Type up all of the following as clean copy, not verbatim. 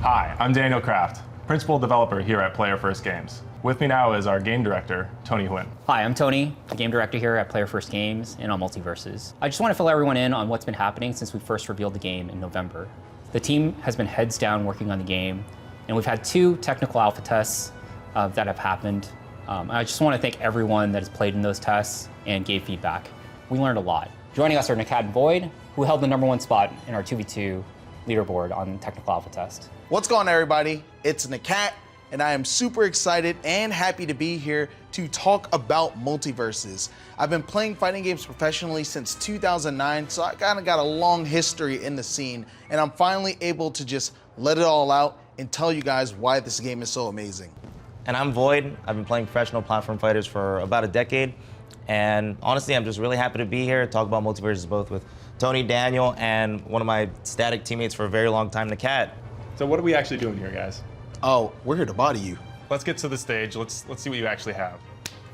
Hi, I'm Daniel Kraft, principal developer here at Player First Games. With me now is our game director, Tony Huynh. Hi, I'm Tony, the game director here at Player First Games and on MultiVersus. I just want to fill everyone in on what's been happening since we first revealed the game in November. The team has been heads down working on the game, and we've had 2 technical alpha tests that have happened. I just want to thank everyone that has played in those tests and gave feedback. We learned a lot. Joining us are NAKAT and VoiD, who held the #1 spot in our 2v2 leaderboard on the technical alpha test. What's going on, everybody? It's NAKAT, and I am super excited and happy to be here to talk about MultiVersus. I've been playing fighting games professionally since 2009, so I kind of got a long history in the scene, and I'm finally able to just let it all out and tell you guys why this game is so amazing. And I'm VoiD. I've been playing professional platform fighters for about a decade, and honestly, I'm just really happy to be here to talk about MultiVersus both with Tony, Daniel, and one of my static teammates for a very long time, NAKAT. So what are we actually doing here, guys? Oh, we're here to body you. Let's get to the stage. Let's see what you actually have.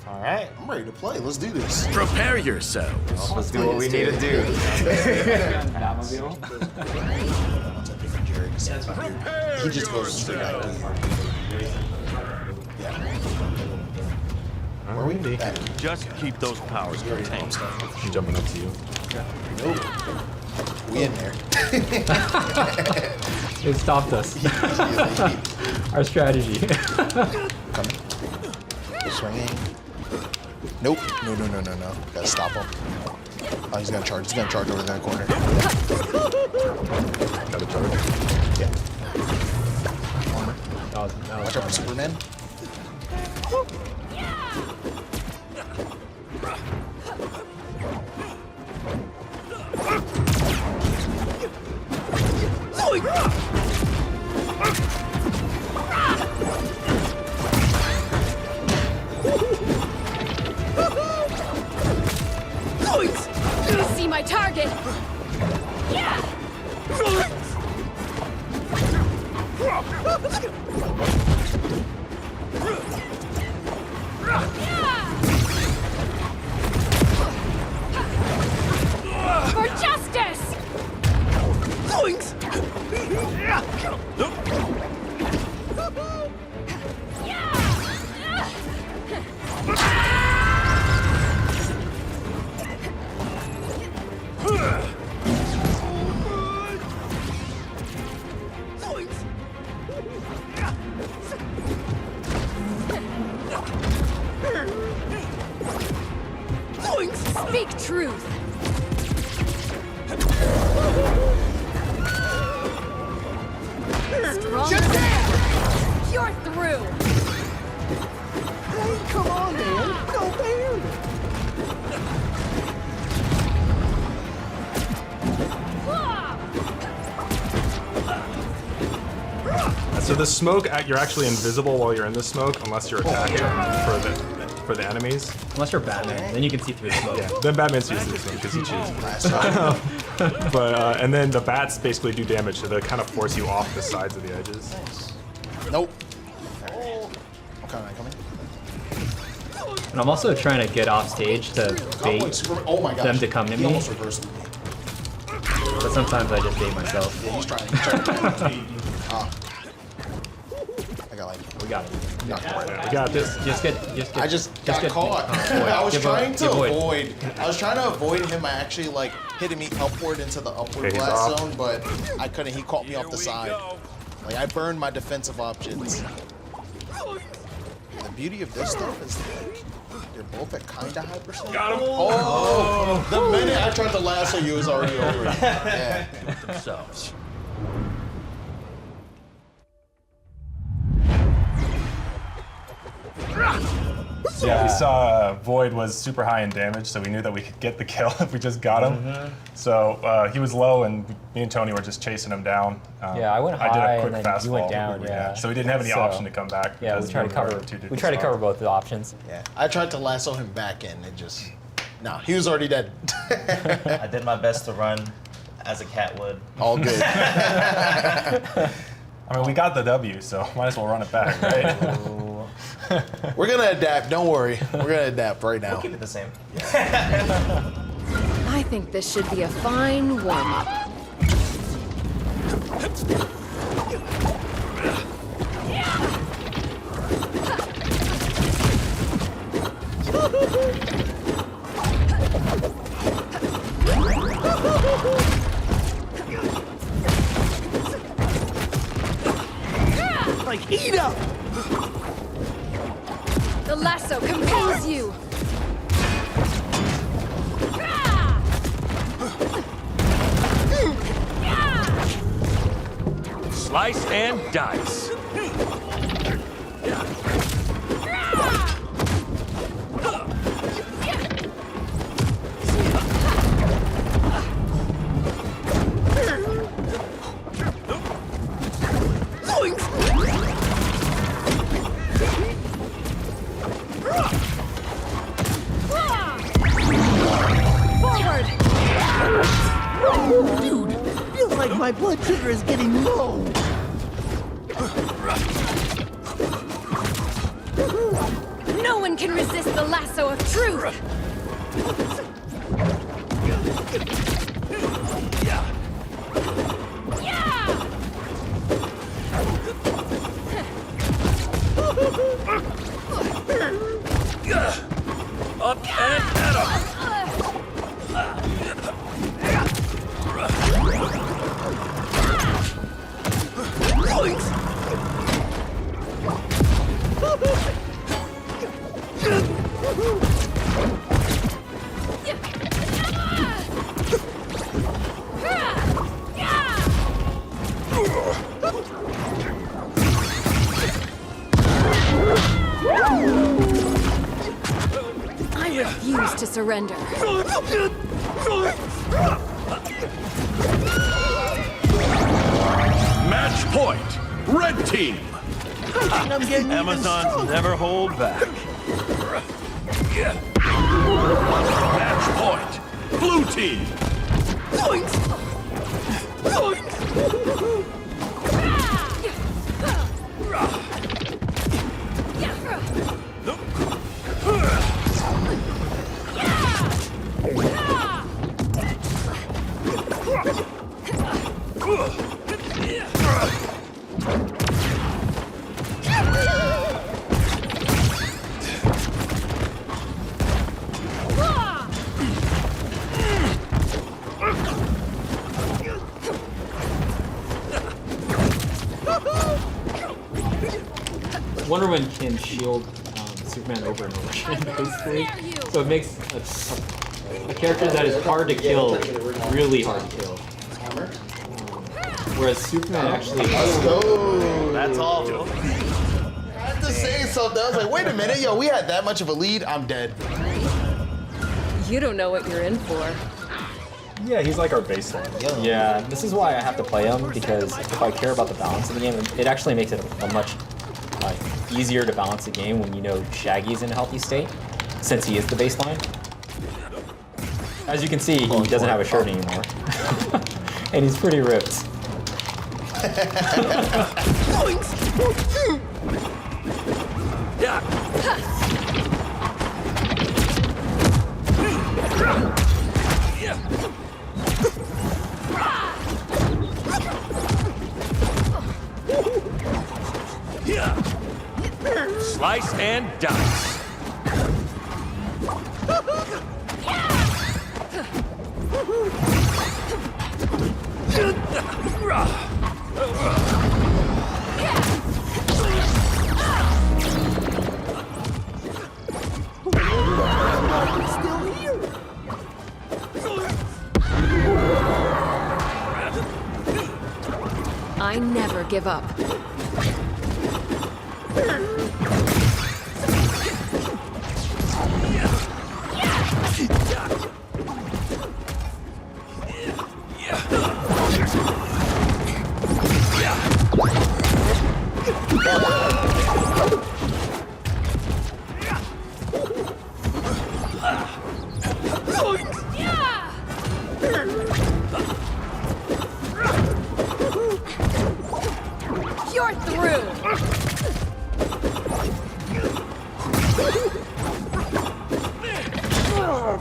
All right. I'm ready to play. Let's do this. Prepare yourselves. Let's do what we need to do. He just goes straight out to you. Yeah. Where are we at? Just keep those powers contained. I'm jumping up to you. Nope. We in there. It stopped us. Our strategy. Coming. Swinging. Nope. No. Gotta stop him. Oh, he's gonna charge. He's gonna charge over in that corner. Got a charge. Yeah. That was Watch out for Superman. You see my target. Yeah. For justice. Speak truth. Strong. You're through. Hey, come on, man. Go, man. So the smoke, you're actually invisible while you're in the smoke unless you're attacking for the enemies. Unless you're Batman, then you can see through the smoke. Yeah, then Batman sees this one because he chooses. But and then the bats basically do damage, so they kind of force you off the sides of the edges. Nope. Okay, I'm coming. And I'm also trying to get off stage to bait Oh my gosh. them to come to He me, almost reversed me. but sometimes I just bait myself. Yeah, he's trying. I got like. We got it. Not quite. We got this. Just get. I just got caught. I was trying to avoid. I was trying to avoid him actually like hitting me upward into the upward Okay, he's blast off. zone, but I couldn't. He caught me off the side. Like I burned my defensive options. The beauty of this stuff is like they're both at kinda high percent. Got him. Oh! The minute I tried to lasso you, it was already over. Yeah. Themselves. Yeah, we saw VoiD was super high in damage, so we knew that we could get the kill if we just got him. So he was low, and me and Tony were just chasing him down. Yeah, I went I did high a quick and then fast you went fall. down, yeah. So we didn't have any So, option to come back. Yeah, we because tried to were cover. two different We tried to cover spots. both the options. Yeah. I tried to lasso him back in. It just no. He was already dead. I did my best to run as a cat would. All good. I mean, we got the W, so might as well run it back, right? We're gonna adapt. Don't worry. We're gonna adapt right now. We'll keep it the same. I think this should be a fine warm-up. Like, eat up! The lasso compels you! Slice and dice. Forward! Dude, feels like my blood sugar is getting low. No one can resist the lasso of truth! Up and at 'em. I refuse to surrender. Match point. Red team. I'm getting Amazons never hold back. Match point. Blue team. Wonder Woman can shield Superman over and over again, basically. So it makes a character that is hard to kill really hard to kill. Whereas Superman actually. That's all. I had to say something. I was like, wait a minute, yo, we had that much of a lead. I'm dead. You don't know what you're in for. Yeah, he's like our baseline. Yeah, this is why I have to play him, because if I care about the balance of the game, it actually makes it a much easier to balance the game when you know Shaggy's in a healthy state, since he is the baseline. As you can see, he doesn't have a shirt anymore. And he's pretty ripped. Slice and dice. still here. I never give up. You're through. By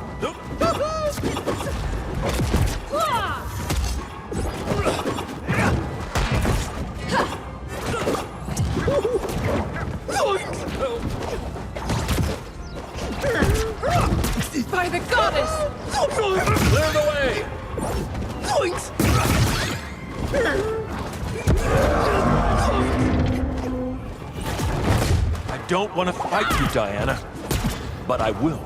the goddess! Clear the way! I don't want to fight you, Diana, but I will.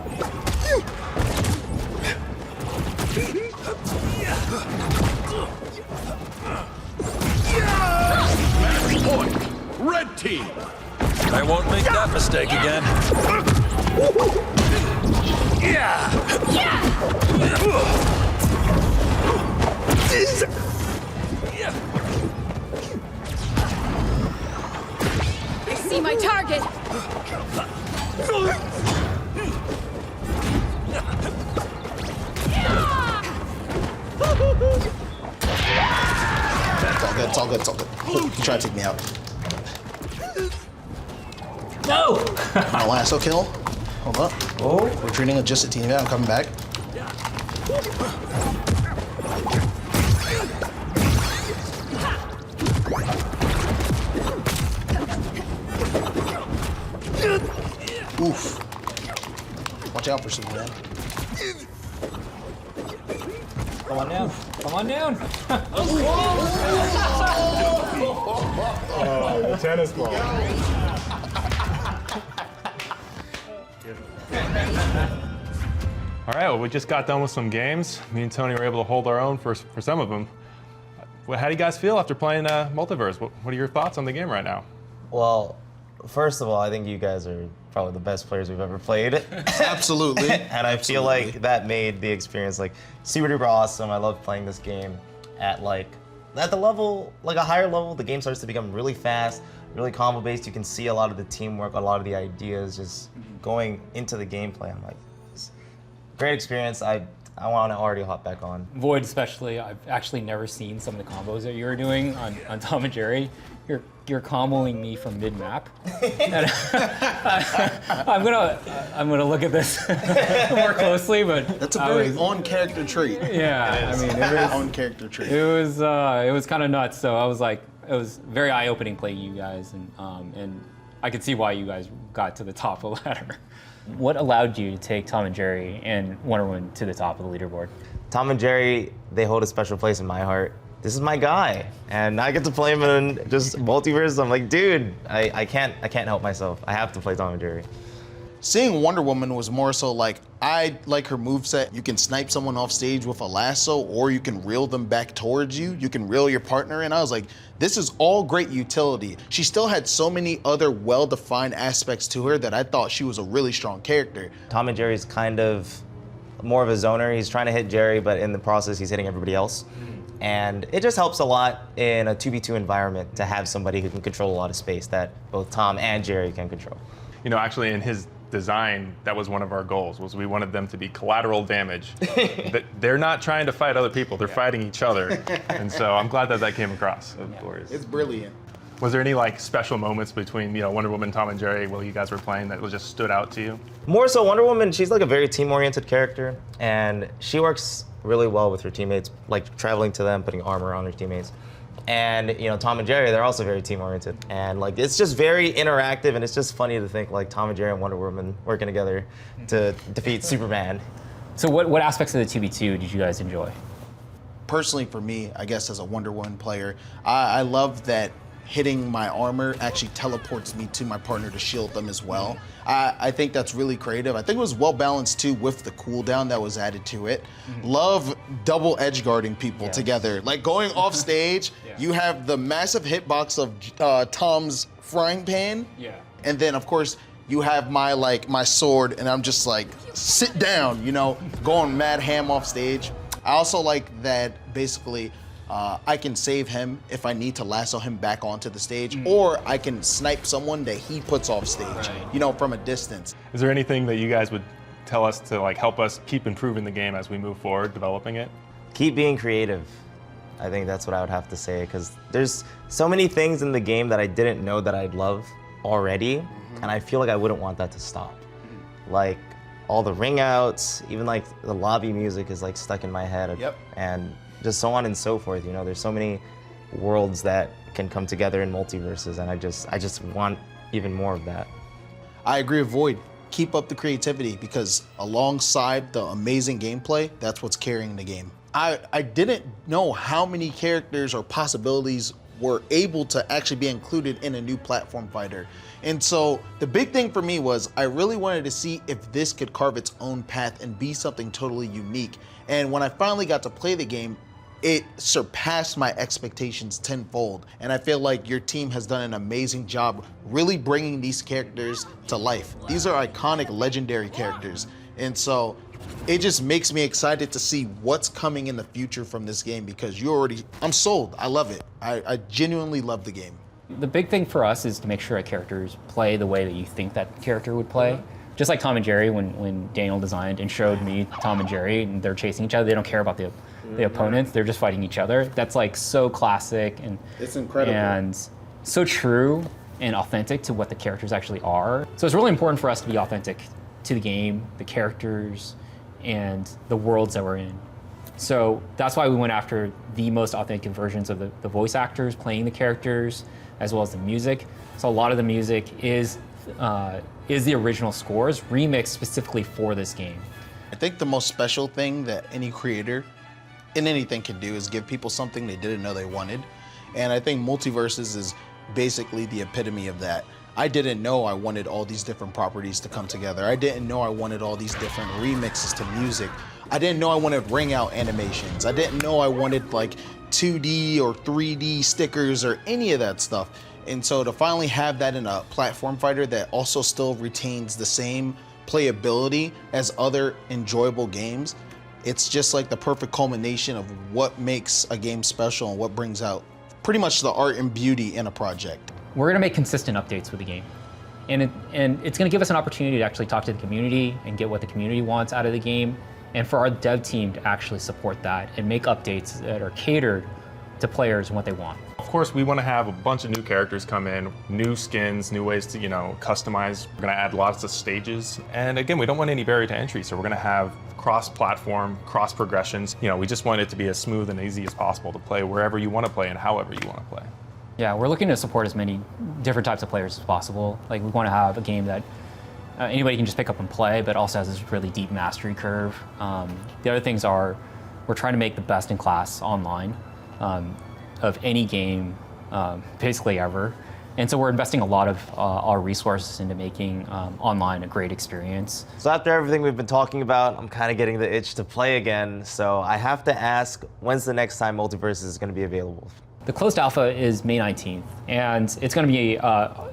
Match point! Red team! I won't make that mistake again. I see my target! It's all good, it's all good. You try to take me out. No! My lasso kill. Hold up. Oh, retreating with just a team. I'm coming back. Oof. Watch out for Superman. Come on down. Come on down. Oh, the tennis ball. All right, well, we just got done with some games. Me and Tony were able to hold our own for some of them. Well, how do you guys feel after playing Multiverse? What are your thoughts on the game right now? Well, first of all, I think you guys are probably the best players we've ever played. Absolutely. And I feel like that made the experience like super duper awesome. I love playing this game at the level, like a higher level. The game starts to become really fast, really combo based. You can see a lot of the teamwork, a lot of the ideas just going into the gameplay. I'm like, it's a great experience. I want to already hop back on. VoiD especially, I've actually never seen some of the combos that you were doing on Tom and Jerry. You're comboing me from mid-map. I'm gonna look at this more closely, but That's a very on-character trait. Yeah, I mean, it was On-character trait. it was kind of nuts. So I was like, it was very eye-opening playing you guys, and I could see why you guys got to the top of the ladder. What allowed you to take Tom and Jerry and Wonder Woman to the top of the leaderboard? Tom and Jerry, they hold a special place in my heart. This is my guy, and I get to play him in just Multiverse. I'm like, dude, I can't help myself. I have to play Tom and Jerry. Seeing Wonder Woman was more so like, I like her moveset. You can snipe someone off stage with a lasso, or you can reel them back towards you. You can reel your partner in. I was like, this is all great utility. She still had so many other well-defined aspects to her that I thought she was a really strong character. Tom and Jerry's kind of more of a zoner. He's trying to hit Jerry, but in the process, he's hitting everybody else. And it just helps a lot in a 2v2 environment to have somebody who can control a lot of space that both Tom and Jerry can control. You know, actually in his design, that was one of our goals, was we wanted them to be collateral damage. They're not trying to fight other people, they're fighting each other. And so I'm glad that came across. Of course. It's brilliant. Was there any like special moments between, you know, Wonder Woman, Tom and Jerry while you guys were playing that just stood out to you? More so Wonder Woman, she's like a very team-oriented character, and she works really well with her teammates, like traveling to them, putting armor on her teammates. And you know, Tom and Jerry, they're also very team-oriented. And like, it's just very interactive, and it's just funny to think like Tom and Jerry and Wonder Woman working together to defeat Superman. So what aspects of the 2v2 did you guys enjoy? Personally, for me, I guess as a Wonder Woman player, I love that hitting my armor actually teleports me to my partner to shield them as well. I think that's really creative. I think it was well balanced too with the cooldown that was added to it. Love double edge guarding people together. Like going off stage, you have the massive hitbox of Tom's frying pan. And then of course, you have my sword, and I'm just like, sit down, you know, going mad ham off stage. I also like that basically I can save him if I need to lasso him back onto the stage, or I can snipe someone that he puts off stage, you know, from a distance. Is there anything that you guys would tell us to like help us keep improving the game as we move forward, developing it? Keep being creative. I think that's what I would have to say, because there's so many things in the game that I didn't know that I'd love already, and I feel like I wouldn't want that to stop. Like all the ring outs, even like the lobby music is like stuck in my head. Yep. And just so on and so forth. You know, there's so many worlds that can come together in multiverses, and I just want even more of that. I agree with VoiD. Keep up the creativity, because alongside the amazing gameplay, that's what's carrying the game. I didn't know how many characters or possibilities were able to actually be included in a new platform fighter. And so the big thing for me was I really wanted to see if this could carve its own path and be something totally unique. And when I finally got to play the game, it surpassed my expectations tenfold. And I feel like your team has done an amazing job really bringing these characters to life. These are iconic, legendary characters. And so it just makes me excited to see what's coming in the future from this game, because I'm sold. I love it. I genuinely love the game. The big thing for us is to make sure that characters play the way that you think that character would play. Just like Tom and Jerry, when Daniel designed and showed me Tom and Jerry and they're chasing each other, they don't care about the opponents, they're just fighting each other. That's like so classic and It's incredible. And so true and authentic to what the characters actually are. So it's really important for us to be authentic to the game, the characters, and the worlds that we're in. So that's why we went after the most authentic versions of the voice actors playing the characters, as well as the music. So a lot of the music is the original scores remixed specifically for this game. I think the most special thing that any creator in anything can do is give people something they didn't know they wanted. And I think MultiVersus is basically the epitome of that. I didn't know I wanted all these different properties to come together. I didn't know I wanted all these different remixes to music. I didn't know I wanted ring out animations. I didn't know I wanted like 2D or 3D stickers or any of that stuff. And so to finally have that in a platform fighter that also still retains the same playability as other enjoyable games, it's just like the perfect culmination of what makes a game special and what brings out pretty much the art and beauty in a project. We're going to make consistent updates with the game. And it's going to give us an opportunity to actually talk to the community and get what the community wants out of the game, and for our dev team to actually support that and make updates that are catered to players and what they want. Of course, we want to have a bunch of new characters come in, new skins, new ways to, customize. We're going to add lots of stages. And again, we don't want any barrier to entry, so we're going to have cross-platform, cross-progressions. We just want it to be as smooth and easy as possible to play wherever you want to play and however you want to play. Yeah, we're looking to support as many different types of players as possible. Like, we want to have a game that anybody can just pick up and play, but also has this really deep mastery curve. The other things are, we're trying to make the best in class online of any game, basically ever. And so we're investing a lot of our resources into making online a great experience. So after everything we've been talking about, I'm kind of getting the itch to play again. So I have to ask, when's the next time MultiVersus is going to be available? The closed alpha is May 19th, and it's going to be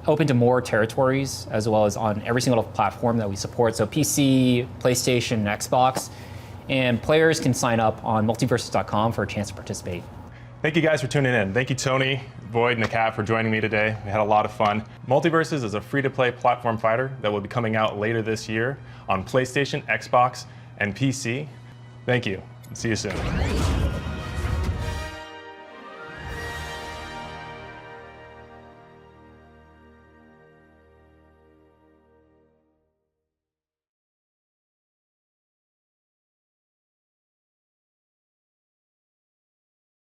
open to more territories, as well as on every single platform that we support, so PC, PlayStation, and Xbox. And players can sign up on multiversus.com for a chance to participate. Thank you guys for tuning in. Thank you, Tony, VoiD, and NAKAT for joining me today. We had a lot of fun. MultiVersus is a free-to-play platform fighter that will be coming out later this year on PlayStation, Xbox, and PC. Thank you, and see you soon.